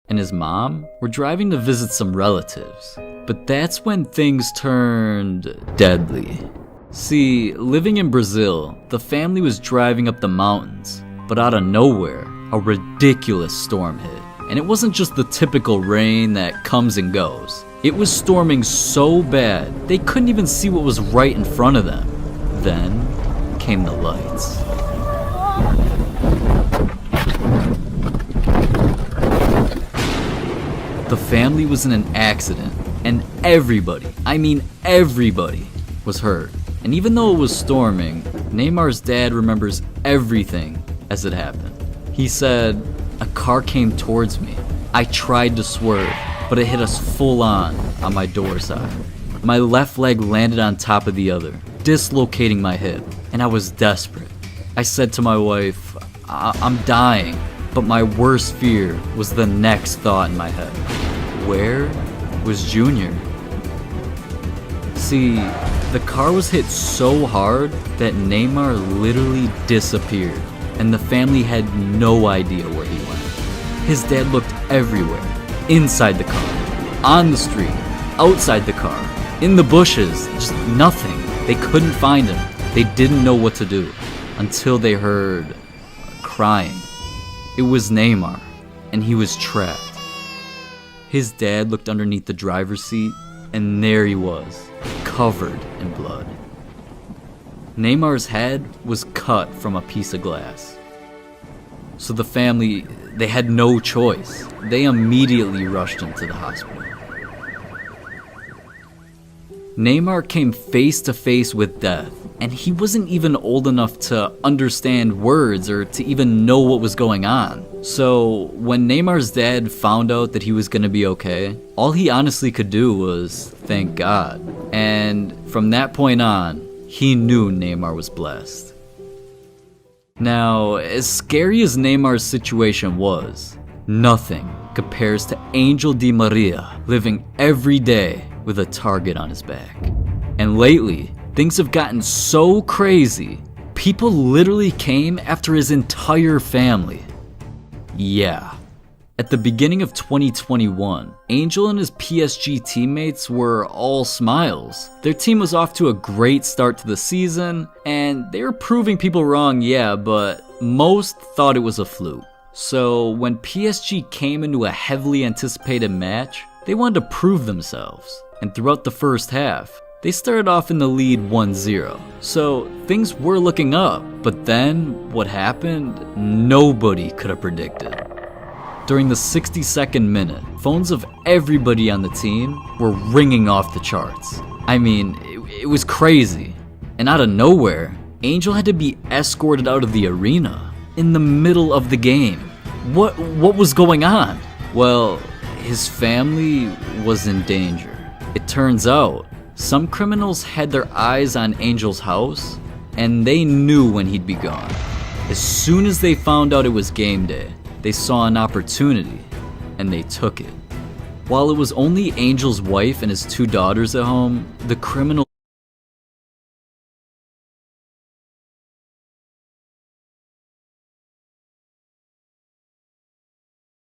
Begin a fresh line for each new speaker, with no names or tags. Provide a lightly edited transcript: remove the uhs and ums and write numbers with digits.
and his mom were driving to visit some relatives. But that's when things turned deadly. See, living in Brazil, the family was driving up the mountains, but out of nowhere, a ridiculous storm hit. And it wasn't just the typical rain that comes and goes. It was storming so bad, they couldn't even see what was right in front of them. Then came the lights. The family was in an accident, and everybody, I mean everybody, was hurt. And even though it was storming, Neymar's dad remembers everything as it happened. He said, "A car came towards me. I tried to swerve, but it hit us full on my door side. My left leg landed on top of the other, dislocating my hip, and I was desperate. I said to my wife, I'm dying, but my worst fear was the next thought in my head. Where was Junior?" See, the car was hit so hard that Neymar literally disappeared, and the family had no idea where he went. His dad looked everywhere, inside the car, on the street, outside the car, in the bushes, just nothing. They couldn't find him. They didn't know what to do until they heard crying. It was Neymar, and he was trapped. His dad looked underneath the driver's seat, and there he was, covered in blood. Neymar's head was cut from a piece of glass. So the family, they had no choice. They immediately rushed him to the hospital. Neymar came face to face with death, and he wasn't even old enough to understand words or to even know what was going on. So when Neymar's dad found out that he was going to be okay, all he honestly could do was thank God. And from that point on, he knew Neymar was blessed. Now, as scary as Neymar's situation was, nothing compares to Angel Di Maria living every day with a target on his back. And lately, things have gotten so crazy, people literally came after his entire family. Yeah. At the beginning of 2021, Angel and his PSG teammates were all smiles. Their team was off to a great start to the season, and they were proving people wrong, yeah, but most thought it was a fluke. So when PSG came into a heavily anticipated match, they wanted to prove themselves. And throughout the first half, they started off in the lead 1-0. So things were looking up, but then what happened, nobody could have predicted. During the 62nd minute, phones of everybody on the team were ringing off the charts. I mean, it was crazy. And out of nowhere, Angel had to be escorted out of the arena in the middle of the game. What was going on? Well, his family was in danger. It turns out, some criminals had their eyes on Angel's house, and they knew when he'd be gone. As soon as they found out it was game day, they saw an opportunity, and they took it. While it was only Angel's wife and his 2 daughters at home, the criminals